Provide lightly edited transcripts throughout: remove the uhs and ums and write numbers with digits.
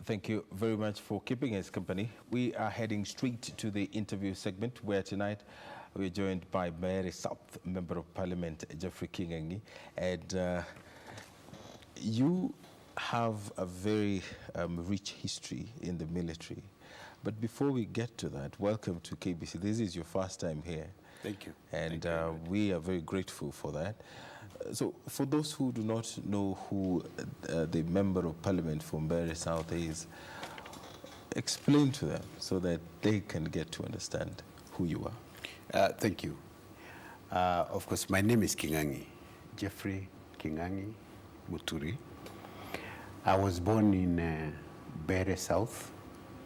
Thank you very much for keeping us company. We are heading straight to the interview segment where tonight we're joined by Mbeere South Member of Parliament, Geoffrey Kingangi. And you have a very rich history in the military. But before we get to that, welcome to KBC. This is your first time here. Thank you. And we are very grateful for that. So for those who do not know who the Member of Parliament for Mbeere South is, explain to them so that they can get to understand who you are. Thank you. Of course, my name is Kingangi, Geoffrey Kingangi Muturi. I was born in Mbeere South,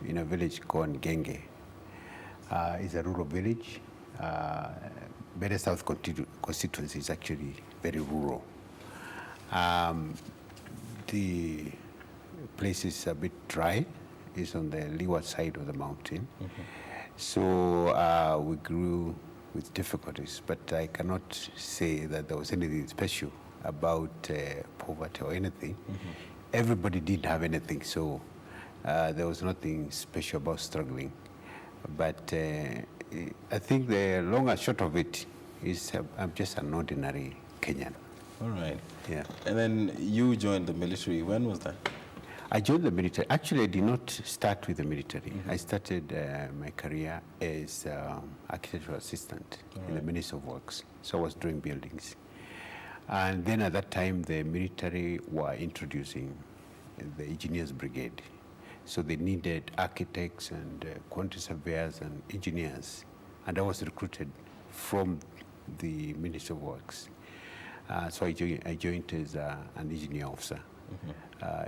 in a village called Genge. It's a rural village. Mbeere South constituency is actually very rural. The place is a bit dry. It's on the leeward side of the mountain. So we grew with difficulties, but I cannot say that there was anything special about poverty or anything. Everybody didn't have anything, so there was nothing special about struggling. But I think the long and short of it is I'm just an ordinary Kenyan. All right. Yeah. And then you joined the military. When was that? I joined the military. Actually, I did not start with the military. I started my career as architectural assistant in the Ministry of Works. So I was doing buildings. And then at that time, the military were introducing the engineers brigade. So they needed architects and quantity surveyors and engineers. And I was recruited from the Ministry of Works. So I joined as an engineer officer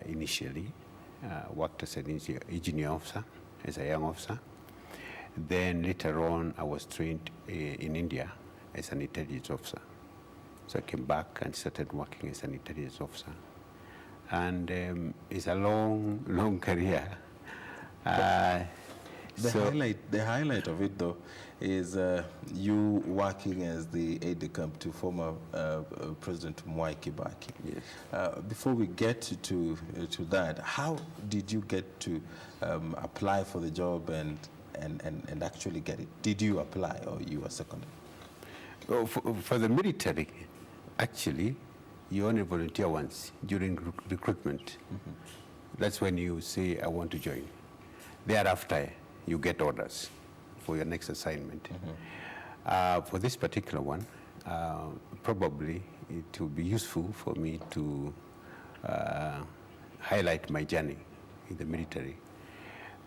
initially. Worked as an engineer officer, as a young officer. Then later on, I was trained in India as an intelligence officer. So I came back and started working as an intelligence officer. And it's a long, long career. The highlight of it, though, is you working as the aide-de-camp to former President Mwai Kibaki. Yes. Before we get to that, how did you get to apply for the job and actually get it? Did you apply or you were seconded? Well, for the military, actually, you only volunteer once during recruitment. That's when you say, I want to join. Thereafter, you get orders for your next assignment. For this particular one, probably it will be useful for me to highlight my journey in the military.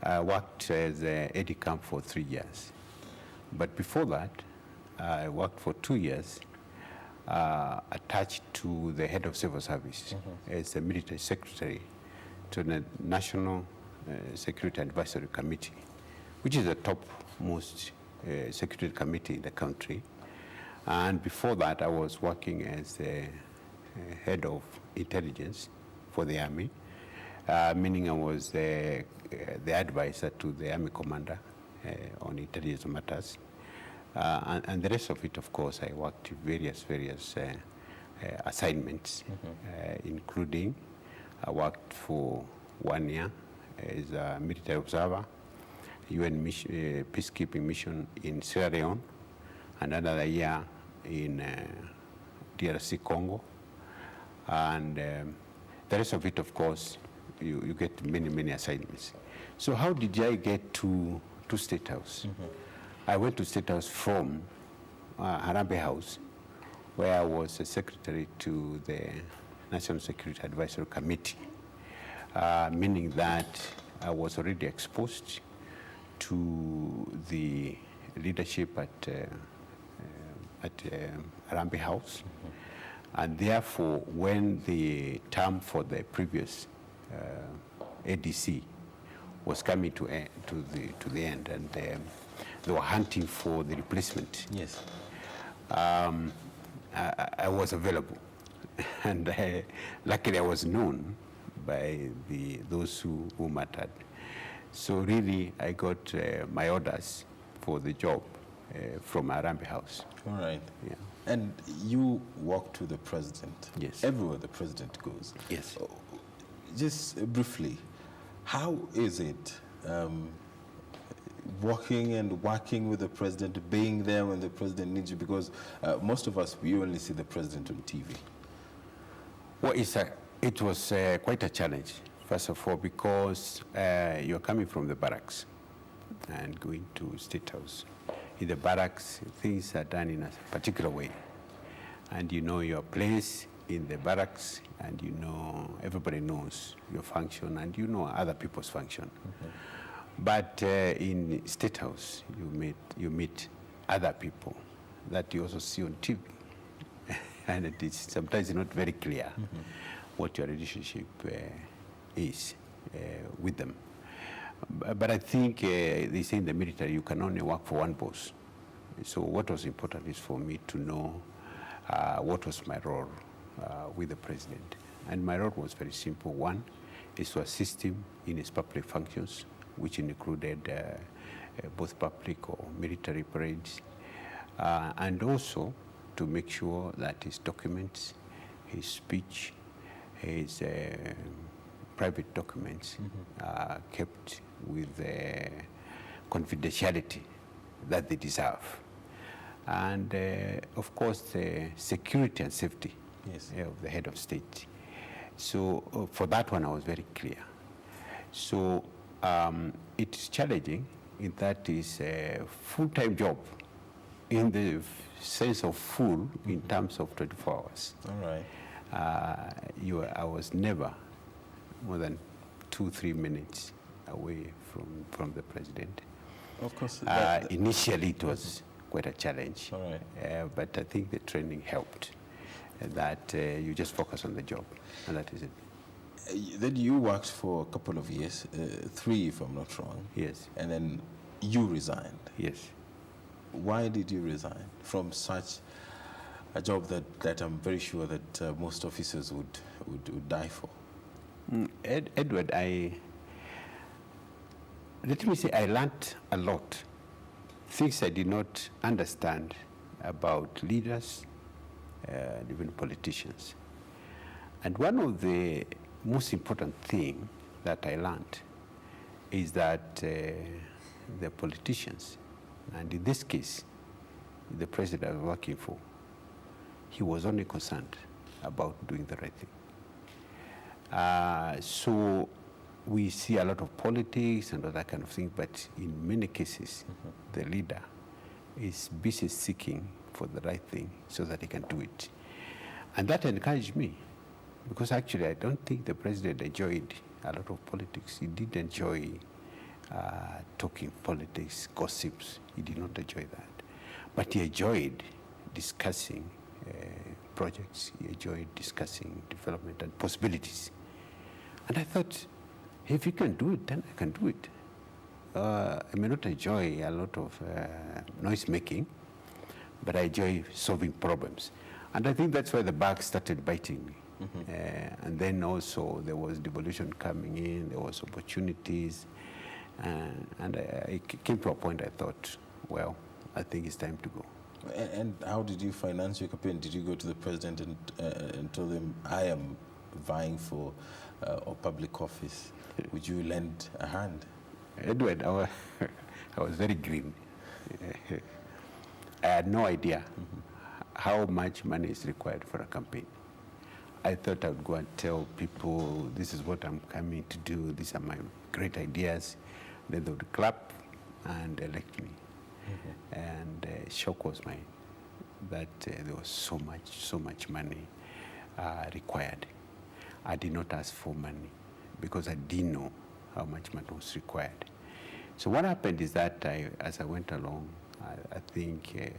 I worked as an aide-de-camp for 3 years. But before that, I worked for 2 years attached to the head of civil service as a military secretary to the National Security Advisory Committee, which is the topmost security committee in the country. And before that, I was working as the head of intelligence for the army, meaning I was the advisor to the army commander on intelligence matters. And the rest of it, of course, I worked various assignments, including I worked for 1 year as a military observer, UN mission, peacekeeping mission in Sierra Leone, and another year in DRC Congo. And the rest of it, of course, you get many assignments. So how did I get to State House? I went to State House from Harambee House, where I was a secretary to the National Security Advisory Committee, meaning that I was already exposed to the leadership at Harambee House. And therefore, when the term for the previous ADC was coming to the end, and they were hunting for the replacement. Yes. I was available, and luckily I was known by those who mattered. So really, I got my orders for the job from Harambee House. All right. Yeah. And you walk to the president. Yes. Everywhere the president goes. Yes. Just briefly, How is it walking and working with the president, being there when the president needs you? Because most of us, we only see the president on TV. Well, it was quite a challenge, first of all, because you're coming from the barracks and going to State House. In the barracks, things are done in a particular way. And you know your place in the barracks, and you know everybody knows your function, and you know other people's function. But in State House, you meet other people that you also see on TV. And it is sometimes not very clear what your relationship is with them. But I think they say in the military you can only work for one boss. So what was important is for me to know what was my role with the president. And my role was very simple. One is to assist him in his public functions, which included both public or military parades, and also to make sure that his documents, his speech, his private documents are kept with the confidentiality that they deserve. And of course, the security and safety of the head of state. So for that one, I was very clear. So it's challenging in that it's a full-time job in the sense of full in terms of 24 hours. All right. I was never more than 2-3 minutes away from the president. Of course. Initially, it was quite a challenge. All right. But I think the training helped, that you just focus on the job, and that is it. Then you worked for a couple of years, 3 if I'm not wrong. Yes. And then you resigned. Yes. Why did you resign from such a job that I'm very sure that most officers would die for? Edward, let me say I learned a lot. Things I did not understand about leaders and even politicians. And one of the most important things that I learned is that the politicians, and in this case, the president I was working for, he was only concerned about doing the right thing. So we see a lot of politics and all that kind of thing, but in many cases, the leader is busy seeking for the right thing so that he can do it. And that encouraged me, because actually I don't think the president enjoyed a lot of politics. He did enjoy talking politics, gossips. He did not enjoy that. But he enjoyed discussing projects. He enjoyed discussing development and possibilities. And I thought, if you can do it, then I can do it. I may not enjoy a lot of noise making, but I enjoy solving problems. And I think that's why the bug started biting me. And then also there was devolution coming in, there was opportunities. And I came to a point I thought, well, I think it's time to go. And how did you finance your campaign? Did you go to the president and tell him, I am vying for a public office? Would you lend a hand? Edward, I was very green. I had no idea how much money is required for a campaign. I thought I would go and tell people, this is what I'm coming to do, these are my great ideas. Then they would clap and elect me. And shock was mine that there was so much money required. I did not ask for money because I didn't know how much money was required. So what happened is that as I went along, I think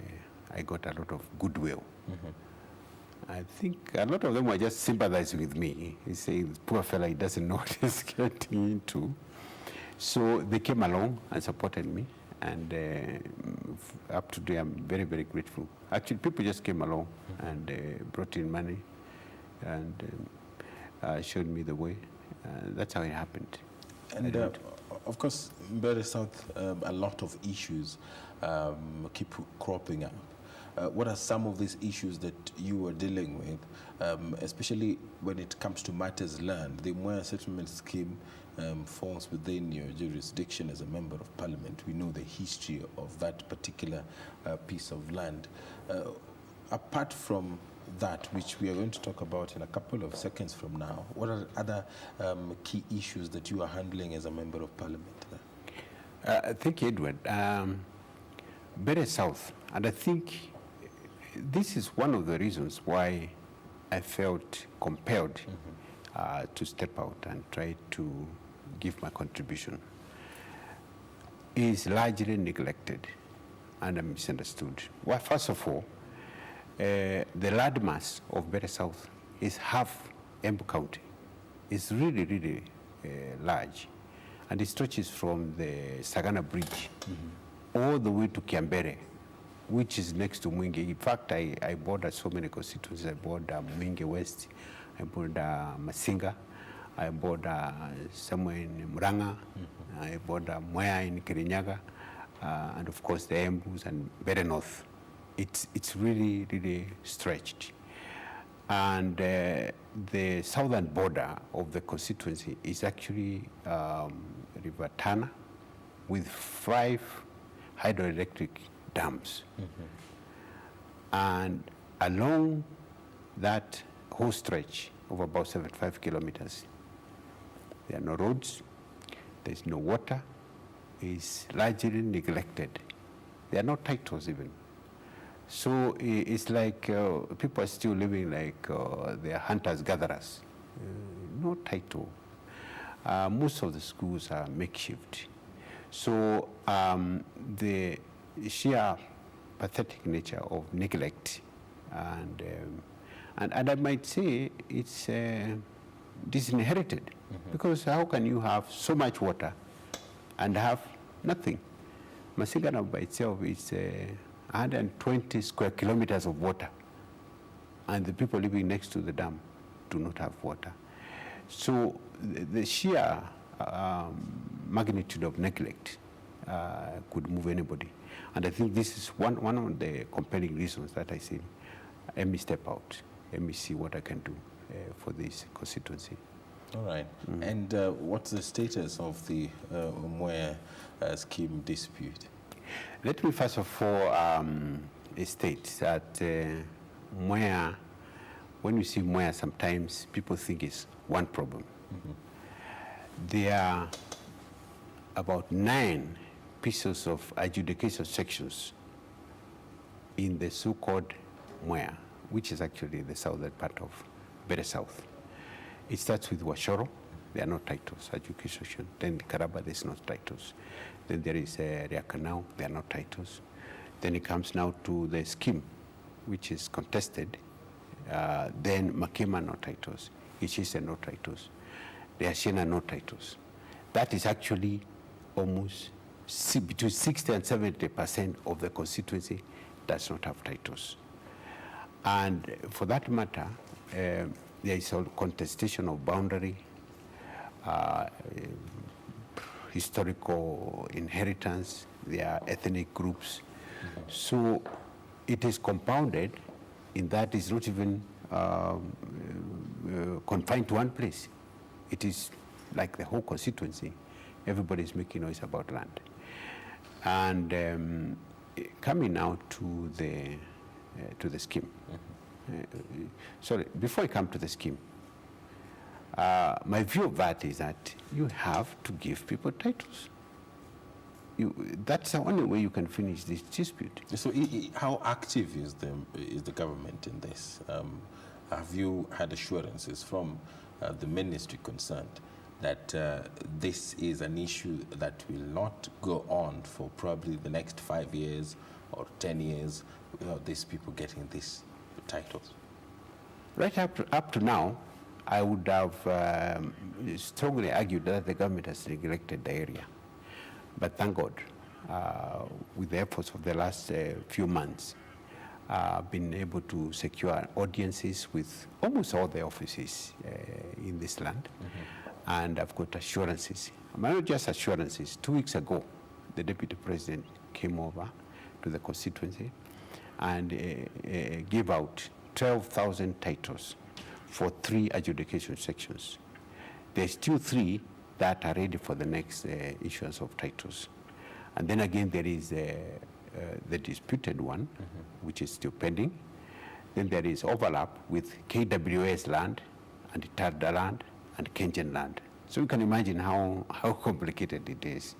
I got a lot of goodwill. I think a lot of them were just sympathizing with me. He saying, poor fella, he doesn't know what he's getting into. So they came along and supported me. And up to today, I'm very, very grateful. Actually, people just came along and brought in money and showed me the way. That's how it happened. And of course, Mbeere South, a lot of issues keep cropping up. what are some of these issues that you are dealing with, especially when it comes to matters land? The Mbeere settlement scheme falls within your jurisdiction as a member of parliament. We know the history of that particular piece of land. Apart from that, which we are going to talk about in a couple of seconds from now, what are other key issues that you are handling as a member of parliament? Thank you, Edward. Mbeere South, and I think this is one of the reasons why I felt compelled to step out and try to give my contribution, is largely neglected and misunderstood. Well, first of all, the landmass of Mbeere South is half Embu County. It's really, really large. And it stretches from the Sagana Bridge all the way to Kiambere, which is next to Mwingi. In fact, I border so many constituencies. I border Mwingi West, I border Masinga, I border somewhere in Muranga, I border Mwea in Kirinyaga, and of course the Embus and Mbeere North. It's really, really stretched. And the southern border of the constituency is actually River Tana with 5 hydroelectric dams. And along that whole stretch of about 75 kilometers, there are no roads, there's no water, it's largely neglected. There are no titles even. So it's like people are still living like they're hunters-gatherers. No title. Most of the schools are makeshift. So the sheer pathetic nature of neglect, and I might say it's disinherited, because how can you have so much water and have nothing? Masinga by itself is 120 square kilometers of water, and the people living next to the dam do not have water. So the sheer magnitude of neglect could move anybody. And I think this is one of the compelling reasons that I say, let me step out, let me see what I can do for this constituency. All right. And what's the status of the Mbeere scheme dispute? Let me first of all state that Mbeere, when you see Mbeere, sometimes people think it's one problem. There are about 9 pieces of adjudication sections in the so-called Mbeere, which is actually the southern part of Mbeere South. It starts with Washoro, there are no titles, adjudication section. Then Karaba, there's no titles. Then there is Riakanau, there are no titles. Then it comes now to the scheme, which is contested. Then Makema, no titles. Ishisa, no titles. The Ashena, no titles. That is actually almost between 60 and 70% of the constituency does not have titles. And for that matter, there is a contestation of boundary, historical inheritance, there are ethnic groups. So it is compounded in that it's not even confined to one place. It is like the whole constituency. Everybody is making noise about land. And coming now to the scheme. Sorry, before I come to the scheme, my view of that is that you have to give people titles. That's the only way you can finish this dispute. So how active is the government in this? Have you had assurances from the ministry concerned that this is an issue that will not go on for probably the next 5 years or 10 years without these people getting these titles? Right up to now, I would have strongly argued that the government has neglected the area. But thank God, with the efforts of the last few months, been able to secure audiences with almost all the offices in this land. And I've got assurances. Not just assurances. 2 weeks ago, the Deputy President came over to the constituency and give out 12,000 titles for 3 adjudication sections. There's still 3 that are ready for the next issuance of titles. And then again, there is the disputed one, which is still pending. Then there is overlap with KWS land and Tarda land and Kenyan land. So you can imagine how complicated it is.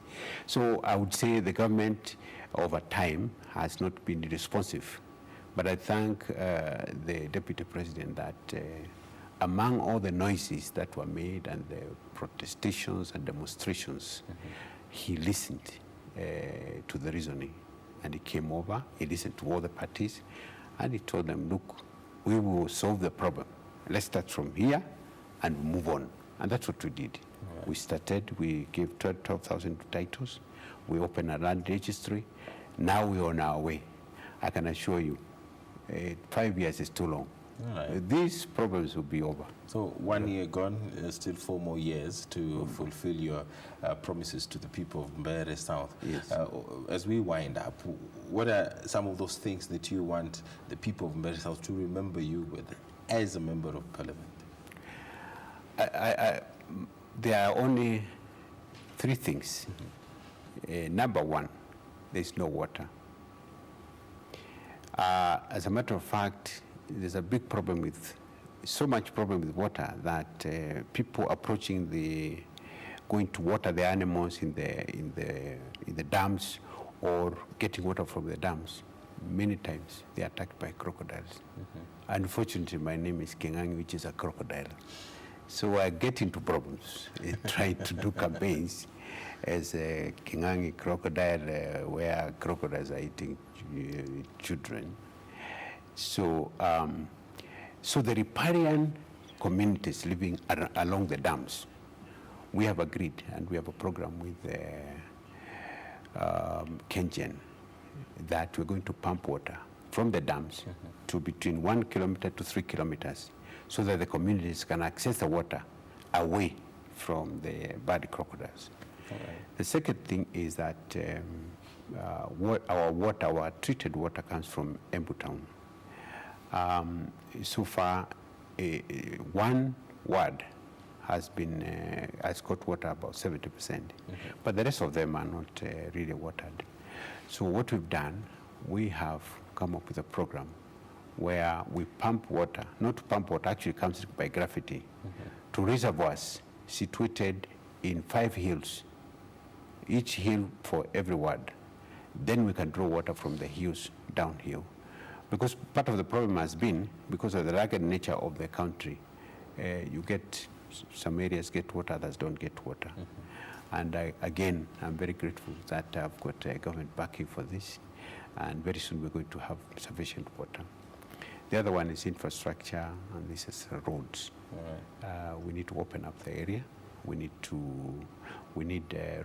So I would say the government over time has not been responsive. But I thank the Deputy President that among all the noises that were made and the protestations and demonstrations, he listened to the reasoning. And he came over, he listened to all the parties, and he told them, look, we will solve the problem. Let's start from here and move on. And that's what we did. Right. We started, we gave 12,000 titles. We opened a land registry. Now we're on our way. I can assure you, 5 years is too long. Right. These problems will be over. So 1 year gone, still 4 more years to fulfill your promises to the people of Mbeere South. Yes. As we wind up, what are some of those things that you want the people of Mbeere South to remember you with as a member of parliament? There are only 3 things. Number 1, there's no water. As a matter of fact, there's a big problem with, so much problem with water that people approaching going to water the animals in the dams or getting water from the dams, many times they're attacked by crocodiles. Unfortunately, my name is Kingangi, which is a crocodile. So I get into problems trying to do campaigns as a Kingangi crocodile, where crocodiles are eating children. So, so the riparian communities living along the dams, we have agreed, and we have a program with Kenyan that we're going to pump water from the dams to between 1 kilometer to 3 kilometers, so that the communities can access the water away from the bad crocodiles. Right. The second thing is that our treated water comes from Embu Town. So far, 1 ward has got water about 70%, but the rest of them are not really watered. So what we've done, we have come up with a program where we pump water, not to pump water, actually comes by gravity, to reservoirs situated in 5 hills, each hill for every ward. Then we can draw water from the hills downhill. Because part of the problem has been, because of the rugged nature of the country, you get, some areas get water, others don't get water. And again, I'm very grateful that I've got government backing for this, and very soon we're going to have sufficient water. The other one is infrastructure, and this is roads. Right. We need to open up the area. We need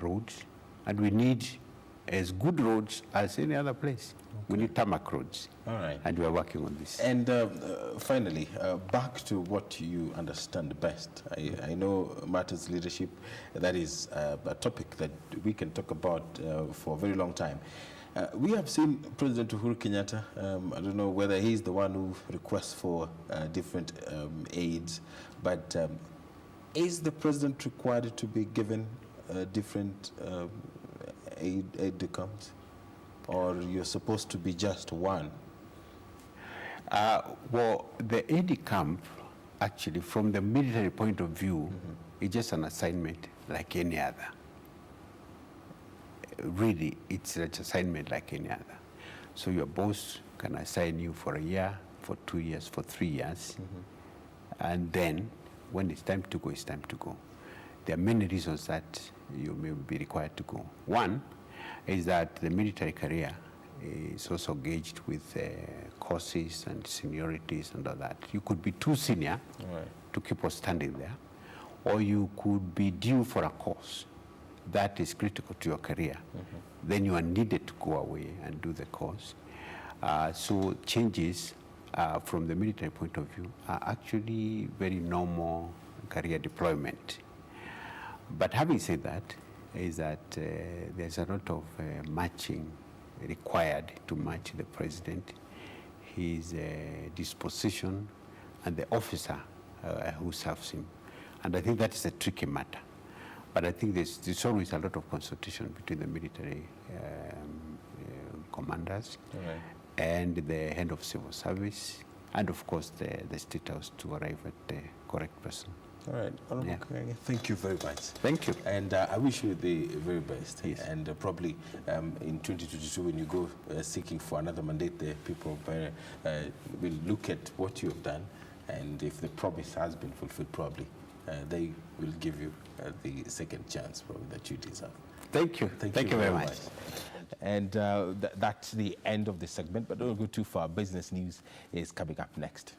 roads, and we need as good roads as any other place. We need tarmac roads. All right. And we are working on this. And finally, back to what you understand best. I know matters leadership, that is a topic that we can talk about for a very long time. We have seen President Uhuru Kenyatta, I don't know whether he's the one who requests for different aids, but is the president required to be given different aid accounts, or you're supposed to be just one? Well, the aid camp, actually, from the military point of view, is just an assignment like any other. Really, it's an assignment like any other. So your boss can assign you for a year, for 2 years, for 3 years, and then when it's time to go, it's time to go. There are many reasons that you may be required to go. One is that the military career is also gauged with courses and seniorities and all that. You could be too senior to keep on standing there, or you could be due for a course that is critical to your career. Then you are needed to go away and do the course. So changes from the military point of view are actually very normal career deployment. But having said that, is that there's a lot of matching required to match the president his disposition and the officer who serves him. And I think that is a tricky matter. But I think there's always a lot of consultation between the military commanders and the head of civil service, and of course the State House to arrive at the correct person. All right, Honorable Kenge, thank you very much. Thank you. And I wish you the very best. Yes. And probably in 2022, when you go seeking for another mandate, the people will look at what you have done, and if the promise has been fulfilled, probably they will give you the second chance probably that you deserve. Thank you. Thank you very much. And that's the end of this segment, but don't go too far. Business news is coming up next.